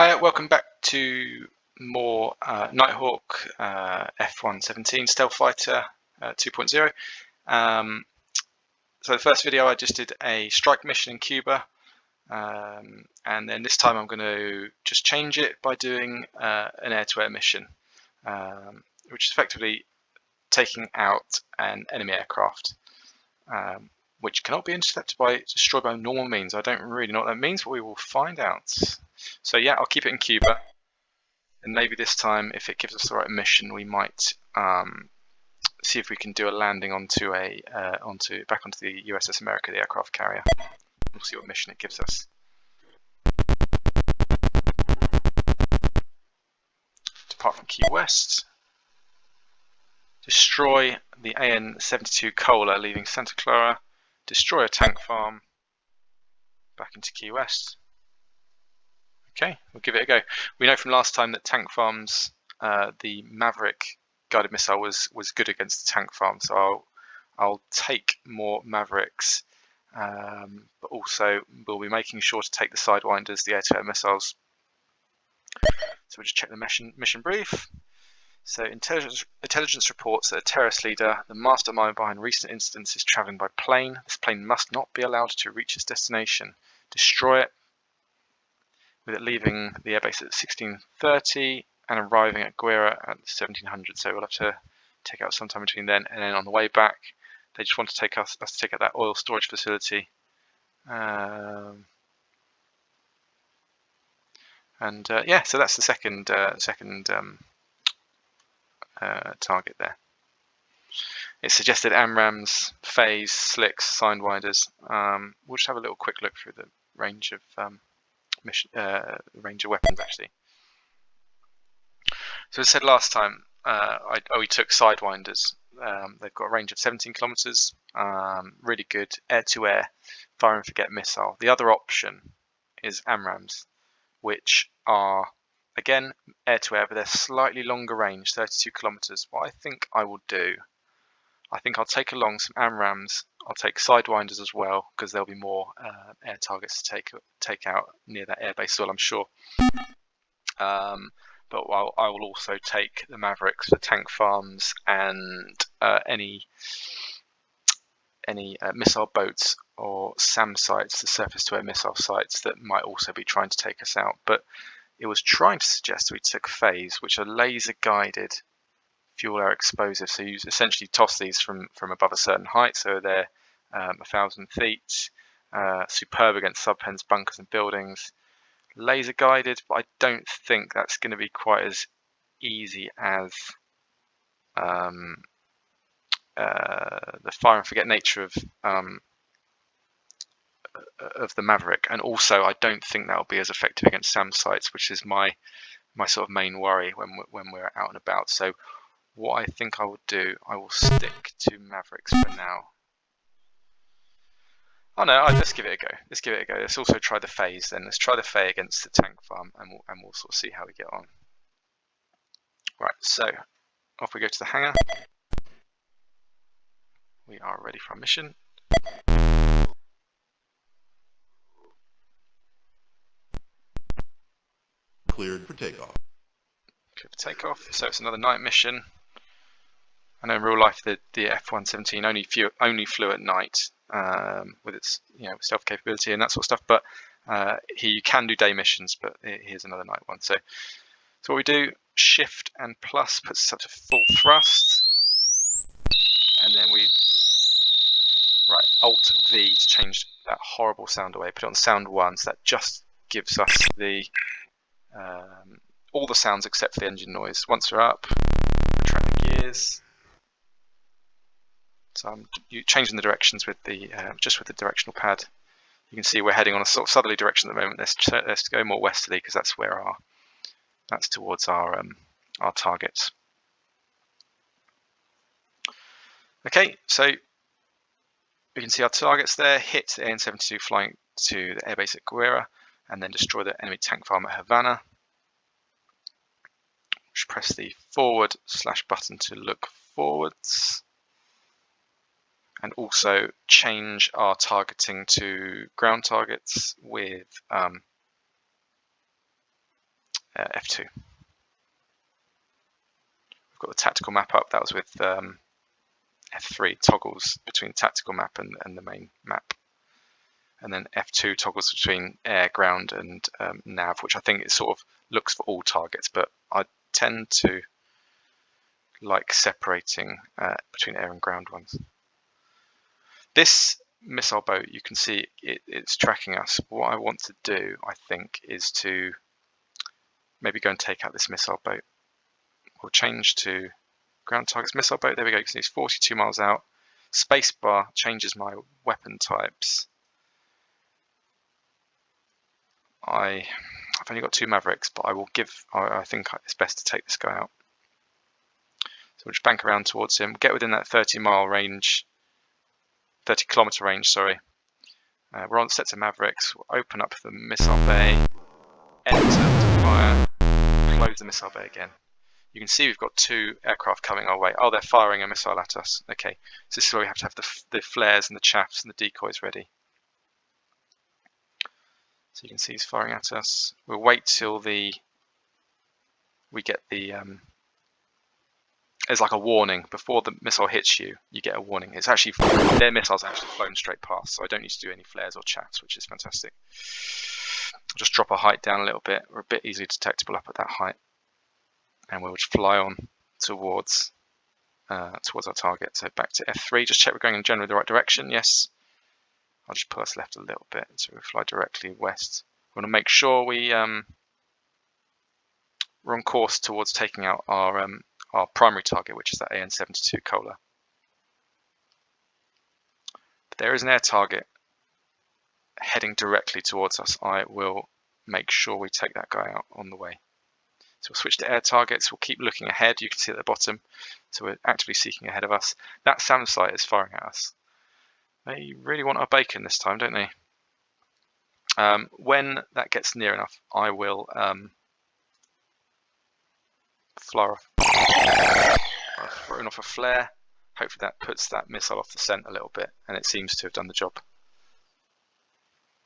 Hi, welcome back to more Nighthawk F-117 Stealth Fighter 2.0. So the first video I just did a strike mission in Cuba, and then this time I'm going to just change it by doing an air-to-air mission, which is effectively taking out an enemy aircraft, which cannot be destroyed by normal means. I don't really know what that means, but we will find out. So yeah, I'll keep it in Cuba, and maybe this time, if it gives us the right mission, we might see if we can do a landing back onto the USS America, the aircraft carrier. We'll see what mission it gives us. Depart from Key West. Destroy the AN-72 Cola, leaving Santa Clara. Destroy a tank farm. Back into Key West. Okay, we'll give it a go. We know from last time that tank farms, the Maverick guided missile was good against the tank farm, so I'll take more Mavericks, but also we'll be making sure to take the Sidewinders, the air-to-air missiles. So we'll just check the mission brief. So intelligence reports that a terrorist leader, the mastermind behind recent incidents, is traveling by plane. This plane must not be allowed to reach its destination. Destroy it, with it leaving the airbase at 16:30 and arriving at Guerra at 1700. So we'll have to take out sometime between then and then on the way back. They just want to take us to take out that oil storage facility. Yeah, so that's the second target there. It suggested AMRAAMs, phase, slicks, Sidewinders. We'll just have a little quick look through the range of weapons actually. So as I said last time, we took Sidewinders. They've got a range of 17 kilometers, really good air-to-air fire and forget missile. The other option is AMRAAMs, which are again air-to-air, but they're slightly longer range, 32 kilometers. What I think I will do, I think I'll take along some AMRAAMs. I'll take Sidewinders as well, because there'll be more air targets to take out near that airbase as well, I'm sure. But I will also take the Mavericks for tank farms and any missile boats or SAM sites, the surface-to-air missile sites that might also be trying to take us out. But it was trying to suggest we took phase, which are laser-guided fuel-air explosives. So you essentially toss these from above a certain height, so they're 1,000 feet, superb against subpens, bunkers, and buildings. Laser guided, but I don't think that's going to be quite as easy as the fire and forget nature of the Maverick, and also I don't think that will be as effective against SAM sites, which is my sort of main worry when we're out and about. So what I think I will do, I will stick to Mavericks for now. Oh no, let's give it a go. Let's give it a go. Let's also try the phase then. Let's try the phase against the tank farm, and we'll sort of see how we get on. Right, so off we go to the hangar. We are ready for our mission. Cleared for takeoff. Cleared for takeoff. So it's another night mission. I know in real life the F-117 only flew at night with its stealth capability and that sort of stuff. But here you can do day missions, but here's another night one. So what we do: Shift and plus puts us up to full thrust, and then Alt V to change that horrible sound away. Put it on sound 1, so that just gives us the all the sounds except for the engine noise. Once we're up, retract the gears. So I'm changing the directions with the just with the directional pad. You can see we're heading on a sort of southerly direction at the moment. Let's go more westerly, because that's towards our targets. Okay, so we can see our targets there. Hit the AN-72 flying to the airbase at Guerra, and then destroy the enemy tank farm at Havana. Just press the forward / button to look forwards, and also change our targeting to ground targets with F2. We've got the tactical map up. That was with F3 toggles between the tactical map and the main map. And then F2 toggles between air, ground, and nav, which I think it sort of looks for all targets, but I tend to like separating between air and ground ones. This missile boat, you can see it's tracking us. What I want to do, I think, is to maybe go and take out this missile boat. We'll change to ground targets missile boat. There we go. You can see it's 42 miles out. Spacebar changes my weapon types. I've only got 2 Mavericks, but I think it's best to take this guy out. So we'll just bank around towards him, get within that 30-mile range, 30-kilometer range, sorry. We're on sets of Mavericks. We'll open up the missile bay, enter to fire, close the missile bay again. You can see we've got 2 aircraft coming our way. Oh, they're firing a missile at us. Okay, so this is where we have to have the flares and the chaffs and the decoys ready. So you can see he's firing at us. We'll wait till we get the there's like a warning before the missile hits you. You get a warning. It's actually their missile's actually flown straight past, so I don't need to do any flares or chaffs, which is fantastic. I'll just drop our height down a little bit. We're a bit easily detectable up at that height, and we'll just fly on towards our target. So back to F3. Just check we're going in generally the right direction. Yes. I'll just pull us left a little bit, so we fly directly west. We want to make sure we're on course towards taking out our primary target, which is that AN-72 Kohler. But there is an air target heading directly towards us. I will make sure we take that guy out on the way. So we'll switch to air targets. We'll keep looking ahead. You can see at the bottom. So we're actively seeking ahead of us. That SAM site is firing at us. They really want our bacon this time, don't they? When that gets near enough, I will fly off. I've thrown off a flare. Hopefully that puts that missile off the scent a little bit, and it seems to have done the job.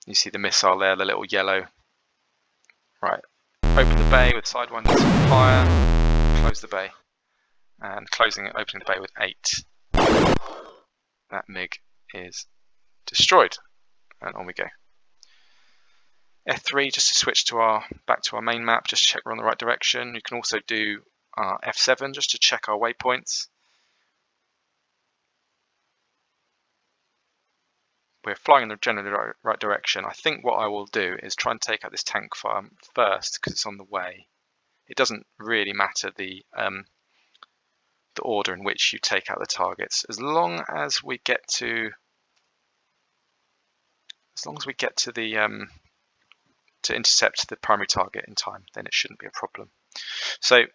You see the missile there, the little yellow. Right, open the bay with sidewinders, fire, close the bay, and opening the bay with 8. That MiG is destroyed, and on we go. F3 just to switch to back to our main map, just check we're on the right direction. You can also do F7 just to check our waypoints. We're flying in the generally right direction. I think what I will do is try and take out this tank farm first because it's on the way. It doesn't really matter the order in which you take out the targets, as long as we get to the to intercept the primary target in time, then it shouldn't be a problem. So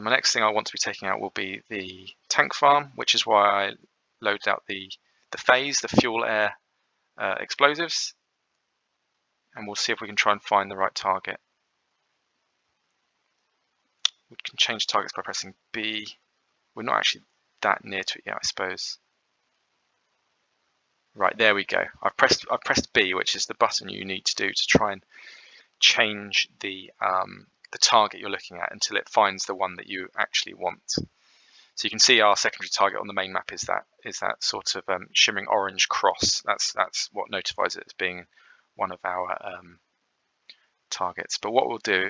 my next thing I want to be taking out will be the tank farm, which is why I loaded out the phase, the fuel air explosives, and we'll see if we can try and find the right target. We can change targets by pressing B. We're not actually that near to it yet, I suppose. Right, there we go. I've pressed B, which is the button you need to do to try and change the target you're looking at until it finds the one that you actually want. So you can see our secondary target on the main map is that sort of shimmering orange cross. That's what notifies it as being one of our targets. But what we'll do,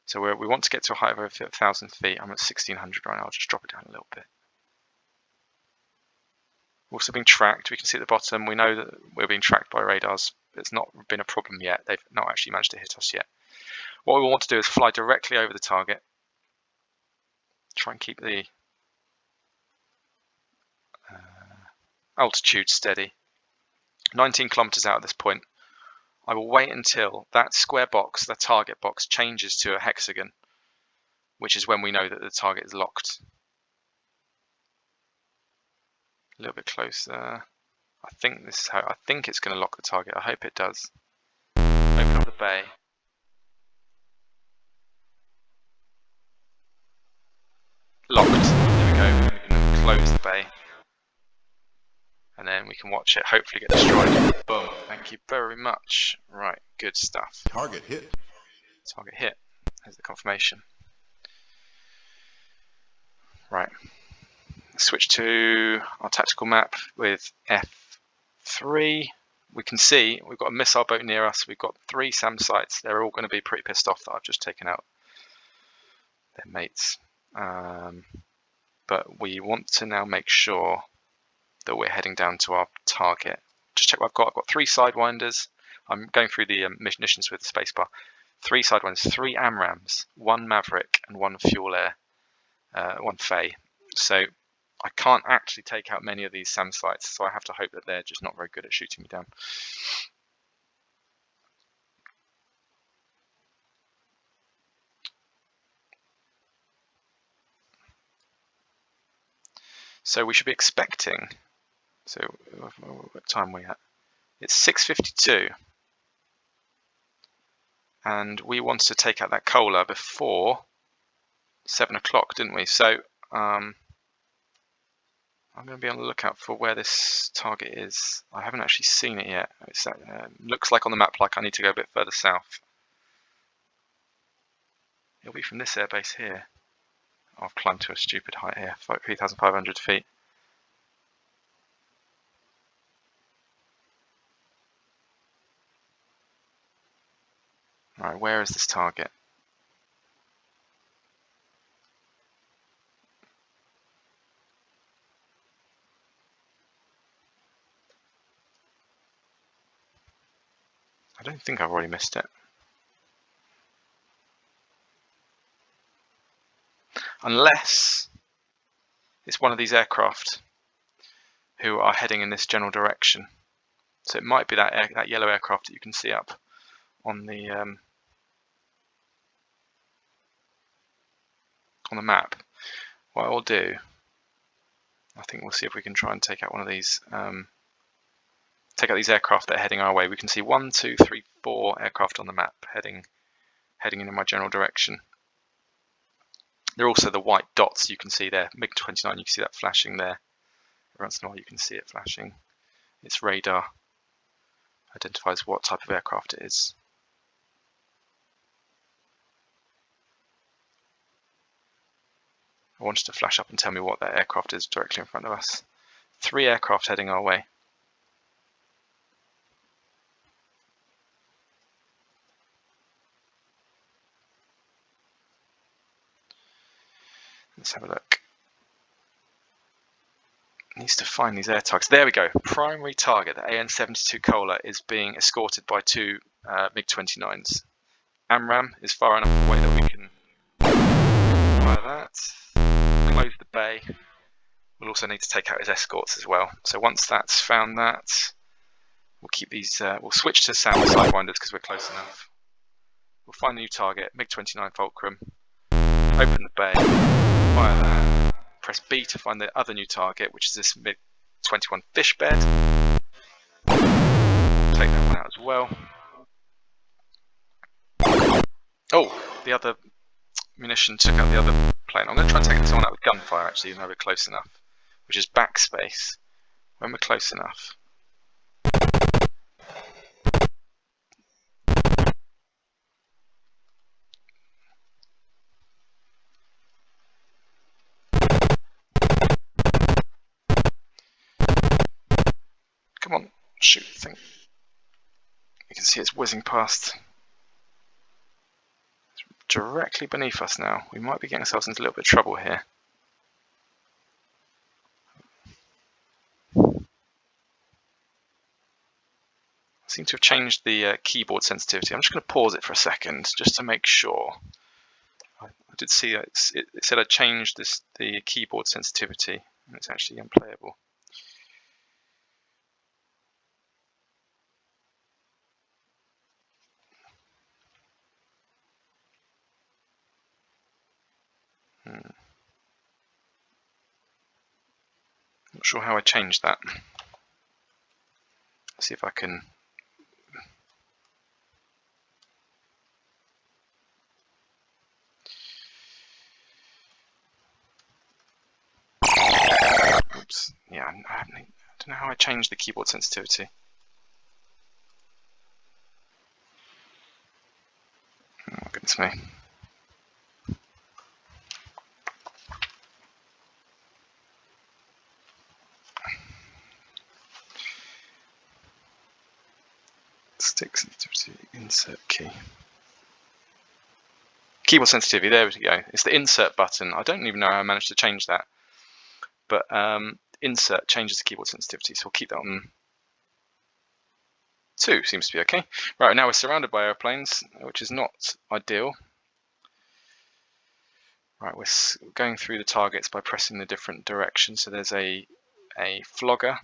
so we want to get to a height of over 1,000 feet. I'm at 1,600 right now. I'll just drop it down a little bit. We're also being tracked. We can see at the bottom, we know that we're being tracked by radars. It's not been a problem yet. They've not actually managed to hit us yet. What we want to do is fly directly over the target. Try and keep the altitude steady. 19 kilometers out at this point. I will wait until that square box, the target box, changes to a hexagon, which is when we know that the target is locked. A little bit closer. I think this is how I think it's going to lock the target. I hope it does. Open up the bay. Locked. There we go. We can close the bay. And then then we can watch it hopefully get destroyed. Boom. Thank you very much. Right, good stuff. Target hit. Target hit. There's the confirmation. Right. Switch to our tactical map with F3. We can see we've got a missile boat near us. We've got 3 SAM sites. They're all going to be pretty pissed off that I've just taken out their mates. But we want to now make sure that we're heading down to our target. Just check what I've got. I've got 3 Sidewinders. I'm going through the missions with the spacebar. 3 Sidewinders, 3 AMRAAMs, 1 Maverick, and 1 Fuel Air, 1 Faye. So I can't actually take out many of these SAM sites, so I have to hope that they're just not very good at shooting me down. So we should be expecting, so what time are we at? It's 6:52, and we wanted to take out that cola before 7 o'clock, didn't we? So I'm going to be on the lookout for where this target is. I haven't actually seen it yet. It looks like on the map like I need to go a bit further south. It'll be from this airbase here. I've climbed to a stupid height here, 3,500 feet. Right, where is this target? I don't think I've already missed it. Unless it's one of these aircraft who are heading in this general direction. So it might be that yellow aircraft that you can see up on the map. What I will do, I think we'll see if we can try and take out one of these. Take out these aircraft that are heading our way. We can see 1, 2, 3, 4 aircraft on the map heading in my general direction. They're also the white dots you can see there. MiG-29, you can see that flashing there. Every once in a while you can see it flashing. Its radar identifies what type of aircraft it is. I wanted to flash up and tell me what that aircraft is directly in front of us. 3 aircraft heading our way. Let's have a look. Needs to find these air targets. There we go. Primary target, the AN-72 Cola, is being escorted by 2 MiG-29s. AMRAAM is far enough away that we can fire that. Close the bay. We'll also need to take out his escorts as well. So once that's found that, we'll keep these. We'll switch to SAM Sidewinders because we're close enough. We'll find the new target, MiG-29 Fulcrum. Open the bay. Fire that. Press B to find the other new target, which is this MiG-21 Fishbed. Take that one out as well. Oh, the other munition took out the other plane. I'm going to try and take this one out with gunfire, actually, even though we're close enough, which is backspace. When we're close enough. Come on, shoot the thing. You can see it's whizzing past. It's directly beneath us now. We might be getting ourselves into a little bit of trouble here. I seem to have changed the keyboard sensitivity. I'm just going to pause it for a second just to make sure. I did see it said I changed the keyboard sensitivity and it's actually unplayable. Not sure how I changed that. Let's see if I can. Oops. Yeah, I don't don't know how I changed the keyboard sensitivity. Oh, goodness me. Stick sensitivity, insert key. Keyboard sensitivity, there we go. It's the insert button. I don't even know how I managed to change that. But insert changes the keyboard sensitivity, so we'll keep that on 2, seems to be okay. Right, now we're surrounded by airplanes, which is not ideal. Right, we're going through the targets by pressing the different directions. So there's a flogger.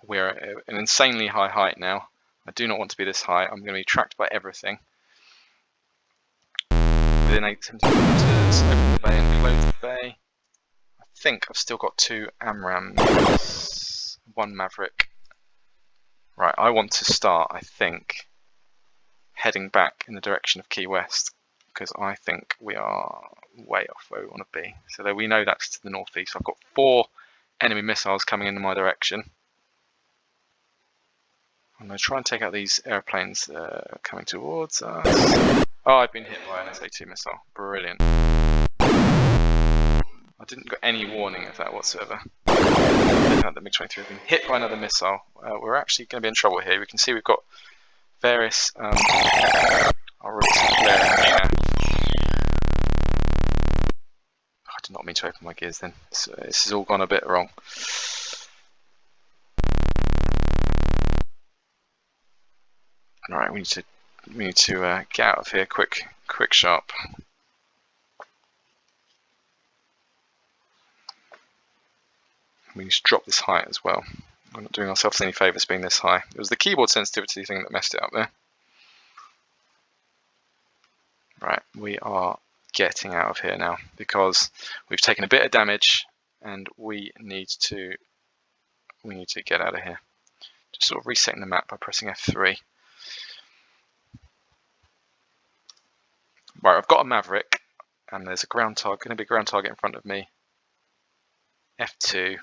We're at an insanely high height now. I do not want to be this high. I'm going to be tracked by everything. Within 870 meters, open the bay and close the bay. I think I've still got 2 AMRAAMs, 1 Maverick. Right, I want to start, I think, heading back in the direction of Key West, because I think we are way off where we want to be. So there we know that's to the northeast. I've got 4 enemy missiles coming in my direction. I'm going to try and take out these airplanes coming towards us. Oh, I've been hit by an SA-2 missile. Brilliant. I didn't get any warning of that whatsoever. The MiG-23 has been hit by another missile. We're actually going to be in trouble here. We can see we've got various... I'll release the flare in the air. I did not mean to open my gears then. So this has all gone a bit wrong. Alright, we need to get out of here quick, sharp. We need to drop this height as well. We're not doing ourselves any favours being this high. It was the keyboard sensitivity thing that messed it up there. Right, we are getting out of here now because we've taken a bit of damage and we need to get out of here. Just sort of resetting the map by pressing F3. Right, I've got a Maverick and there's a ground target, going to be a ground target in front of me. F2. I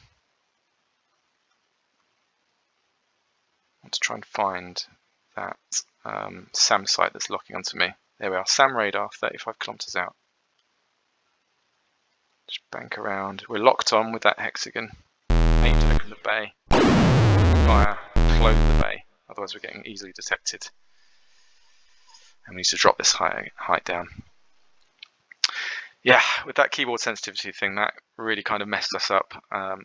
want to try and find that SAM site that's locking onto me. There we are, SAM radar, 35 kilometers out. Just bank around. We're locked on with that hexagon. Aim to open the bay. Fire, close the bay. Otherwise we're getting easily detected. And we need to drop this height down. Yeah, with that keyboard sensitivity thing, that really kind of messed us up. I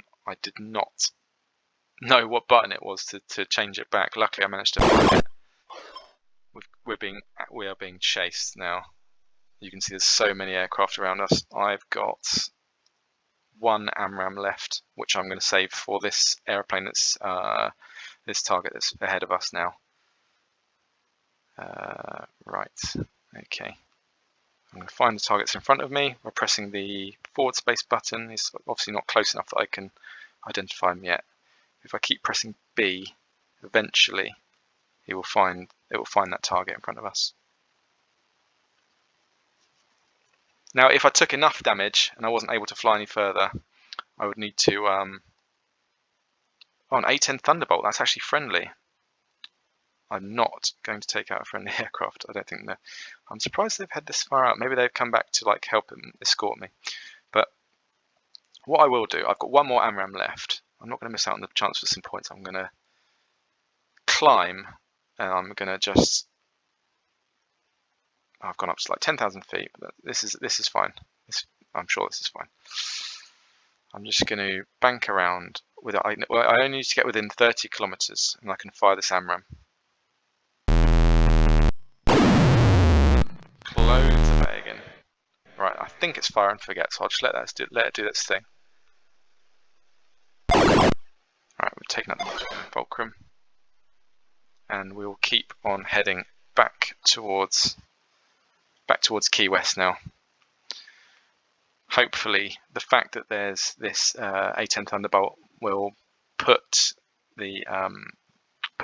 did not know what button it was to change it back. Luckily I managed to find it. We are being chased now. You can see there's so many aircraft around us. I've got 1 AMRAAM left, which I'm going to save for this airplane that's this target that's ahead of us now. Right, okay. I'm going to find the targets in front of me by pressing the forward space button. It's obviously not close enough that I can identify them yet. If I keep pressing B, eventually it will find that target in front of us. Now, if I took enough damage and I wasn't able to fly any further, I would need to. Oh, an A-10 Thunderbolt. That's actually friendly. I'm not going to take out a friendly aircraft. I don't think that. I'm surprised they've had this far out. Maybe they've come back to like help and escort me. But what I will do, I've got 1 more AMRAAM left. I'm not going to miss out on the chance for some points. I'm going to climb, and I'm going to just. I've gone up to like 10,000 feet. But this is fine. I'm sure this is fine. I'm just going to bank around with it. I only need to get within 30 kilometers, and I can fire this AMRAAM. Close the bay again. Right, I think it's fire and forget, so I'll just let it do its thing. Right, we're taking up the fulcrum, and we'll keep on heading back towards Key West now. Hopefully, the fact that there's this A-10 Thunderbolt will put the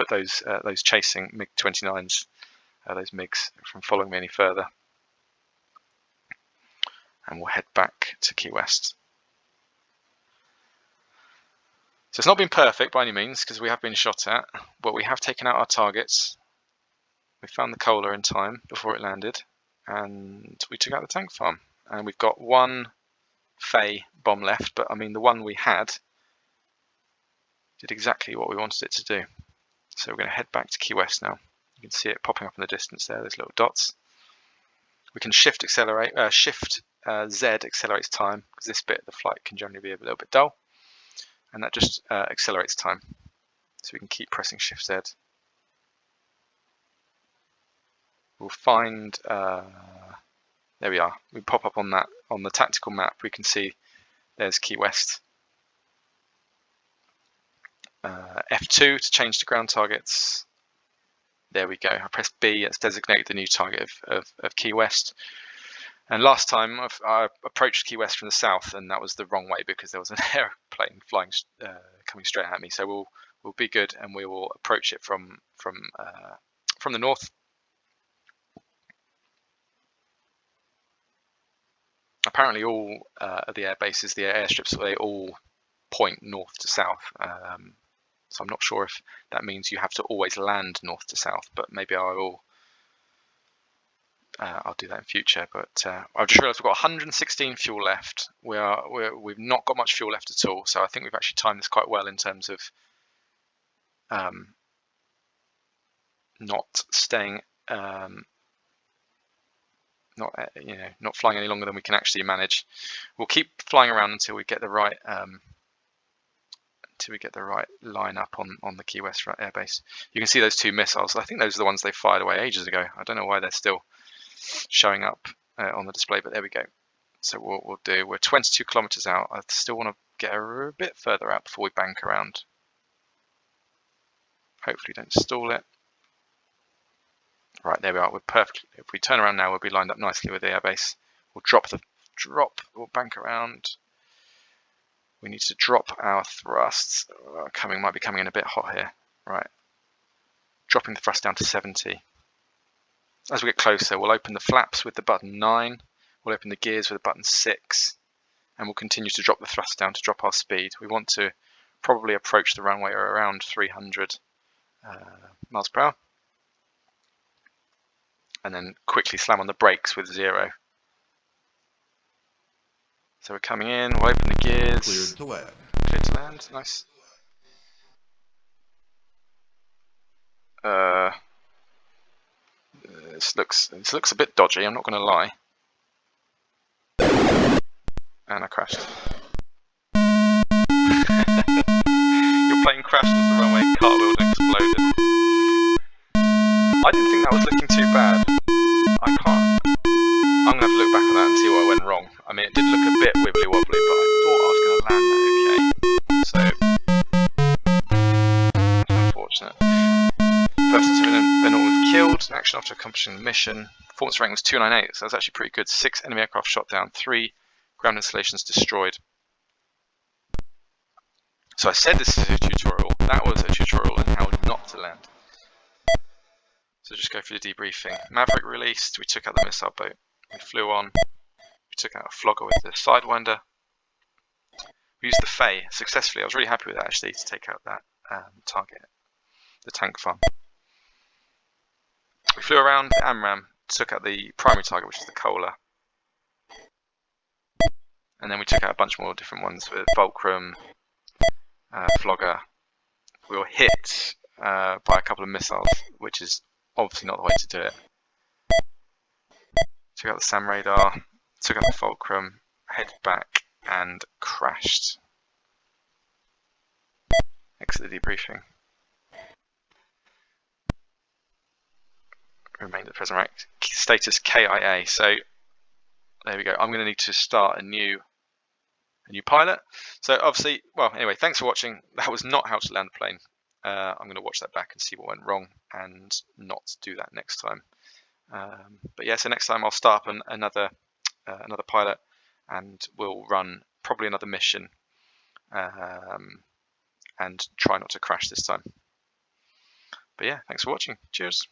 those chasing MiG-29s, those MiGs, from following me any further. And we'll head back to Key West. So it's not been perfect by any means because we have been shot at, but we have taken out our targets. We found the Kohler in time before it landed, and we took out the tank farm. And we've got one Fey bomb left, but I mean the one we had did exactly what we wanted it to do. So we're going to head back to Key West now. You can see it popping up in the distance there, those little dots. We can shift Z accelerates time, because this bit of the flight can generally be a little bit dull, and that just accelerates time. So we can keep pressing Shift Z. We'll find, there we are. We pop up on that, on the tactical map, we can see there's Key West. F2 to change to ground targets. There we go. I press B, it's designated the new target of Key West. And last time I approached Key West from the south, and that was the wrong way because there was an airplane flying, coming straight at me. So we'll be good, and we will approach it from the north. Apparently, all of the air bases, the airstrips, they all point north to south. So I'm not sure if that means you have to always land north to south, but maybe I'll do that in future. But I've just realised we've got 116 fuel left. We've not got much fuel left at all. So I think we've actually timed this quite well in terms of not staying, not flying any longer than we can actually manage. We'll keep flying around until we get the right. Line up on the Key West airbase. You can see those two missiles. I think those are the ones they fired away ages ago. I don't know why they're still showing up on the display, but there we go. So what we'll do, we're 22 kilometers out. I still want to get a bit further out before we bank around. Hopefully don't stall it. Right, there we are. We're perfect. If we turn around now, we'll be lined up nicely with the airbase. We'll we'll bank around. We need to drop our thrusts. Might be coming in a bit hot here. Right. Dropping the thrust down to 70. As we get closer, we'll open the flaps with the button 9. We'll open the gears with the button 6. And we'll continue to drop the thrust down to drop our speed. We want to probably approach the runway around 300 miles per hour. And then quickly slam on the brakes with 0. So we're coming in, we'll open the gears. Cleared to land. Clear to land, nice. This looks a bit dodgy, I'm not going to lie. And I crashed. Your plane crashed into the runway, cartwheeled and exploded. I didn't think that was looking too bad. I'm going to have to look back on that and see what went wrong. I mean, it did look a bit wibbly wobbly, but I thought I was going to land that okay. So, that's unfortunate. First Lieutenant Bennett was killed in action after accomplishing the mission. Performance rank was 298, so that's actually pretty good. 6 enemy aircraft shot down, 3 ground installations destroyed. So I said this is a tutorial. That was a tutorial on how not to land. So just go through the debriefing. Maverick released, we took out the missile boat. We flew on, we took out a flogger with the Sidewinder. We used the Fey successfully. I was really happy with that actually, to take out that target, the tank farm. We flew around the AMRAAM, took out the primary target, which is the Kohler. And then we took out a bunch more different ones with Fulcrum, flogger. We were hit by a couple of missiles, which is obviously not the way to do it. Took out the SAM radar, took out the Fulcrum, headed back and crashed. Exit the debriefing. Remained at the present rank. Status KIA. So there we go. I'm going to need to start a new pilot. So obviously, well, anyway, thanks for watching. That was not how to land a plane. I'm going to watch that back and see what went wrong and not do that next time. But yeah, so next time I'll start up another pilot, and we'll run probably another mission and try not to crash this time. But yeah, thanks for watching. Cheers.